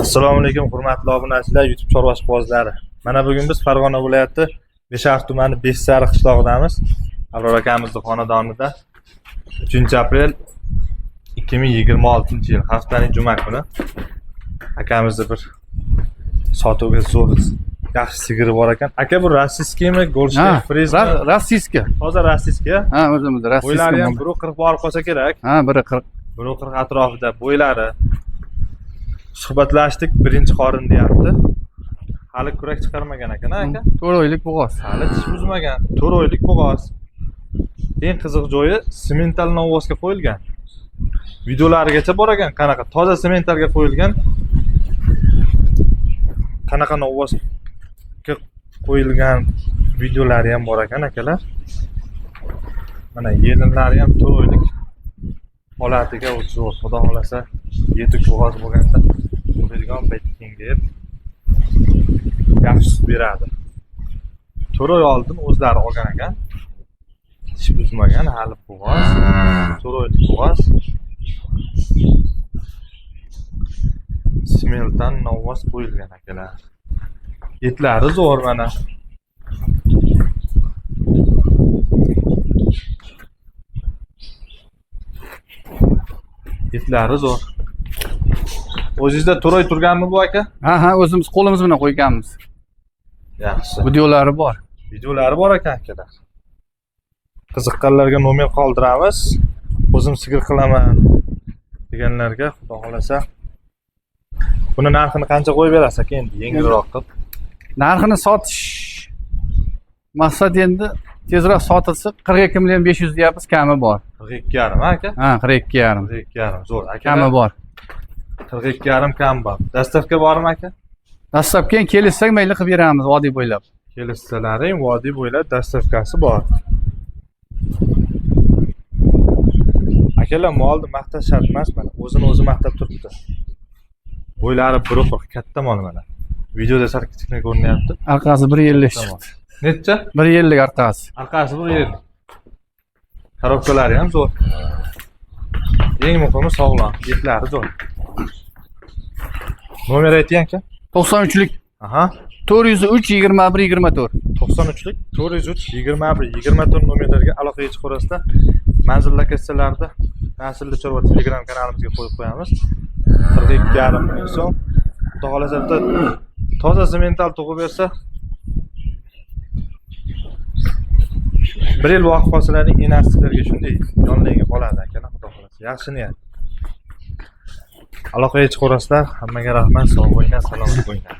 Assalomu alaykum hurmatli obunachilar, YouTube chorvashbozlari. Mana bugun biz Farg'ona viloyati Beshariq tumani Beshariq qishlog'idamiz. Abror akamizning xonadonida 3-aprel 2026-yil haftaning juma kuni akamizni bir sotuvga zo'r yaxshi sigiri bor ekan. Aka, bu rossiyskimi, golshki, frizmi? Rossiyski. Hozir rossiyski. Ha, o'zimiz rossiyski. Bo'ylari ham 1.40 borib qolsa kerak. Ha, 1.40. 1.40 atrofida bo'ylari. Suhbatlashdik, birinchi qorin deyapti. Hali kurak chiqarmagan ekan, aka. 4 oylik bo'g'oz. Hali tish buzmagan. 4 oylik bo'g'oz. Eng qiziq joyi semental novvosga qo'yilgan. Videolarigacha bor ekan, qanaqa toza sementalga qo'yilgan. Qanaqa novvosga qo'yilgan videolari ham bor ekan, akalar. Mana yelinlari ham 4 oylik holatiga o'tib, xudo xolasa yetuk bo'g'oz bo'lganda bo'ladigan payt kengayib yaxshi sut beradi. 4 oy oldin o'zlari olgan ekan. Tish buzmagan, hali bo'g'oz. 4 oylik bo'g'oz. Smeltan novvos qo'yilgan akalar. Etlari zo'r mana. Etlari zo'r. O'zingizda 4 oy turganmi bu aka? Ha, o'zimiz qo'limiz bilan qo'yganmiz. Yaxshi. Videolari bor. Videolari bor ekan akalar. Qiziqqanlarga nomer qoldiramiz. O'zim sigir qilaman deganlarga xudo xolasa. Buni narxini qancha qo'yib berasiz aka endi yengilroq qilib? Narxini sotish maqsad endi tezroq sotilsa 42.500 deyapmiz, kami bor. 42,5 aka? Ha, 42,5. 42,5 zo'r aka. Kami bor. 42,5 kam bor. Dastavka bormi aka? Dastlabki kelishsak mayli qilib beramiz vodiy bo'ylab. Kelishsalaring vodiy bo'ylab dastavkasi bor. Akalar, molni maqtash shart emas, mana o'zini o'zi maqtab turibdi. Bo'ylari 1.40 katta mol mana. Videoda sal kichkina ko'rinyapti. Arqasi 1.50 chiqdi. Necha? 1.50 arqasi. Arqasi 1.50. Korobkalari ham zo'r. Eng muhimi sog'lom, etlari zo'r. Nomer ayting aka? 93lik. Aha. 403 21 24. 93lik 403 21 24 nomerlarga aloqaga chiqarasizlar. Manzilli kassalarda Naslli Chorva Telegram kanalimizga qo'yib qo'yamiz. 42,5 ming so'm. Xudo xolasa bitta toza semental tug'ib bersa 1 yil vaqt qolsalarning enasilarga shunday yonlarga qoladi akalar, xudo xolasa. Yaxshi niyat. Aloqaga chiqarasizlar. Hammaga rahmat, sog' bo'linglar, salomat bo'linglar.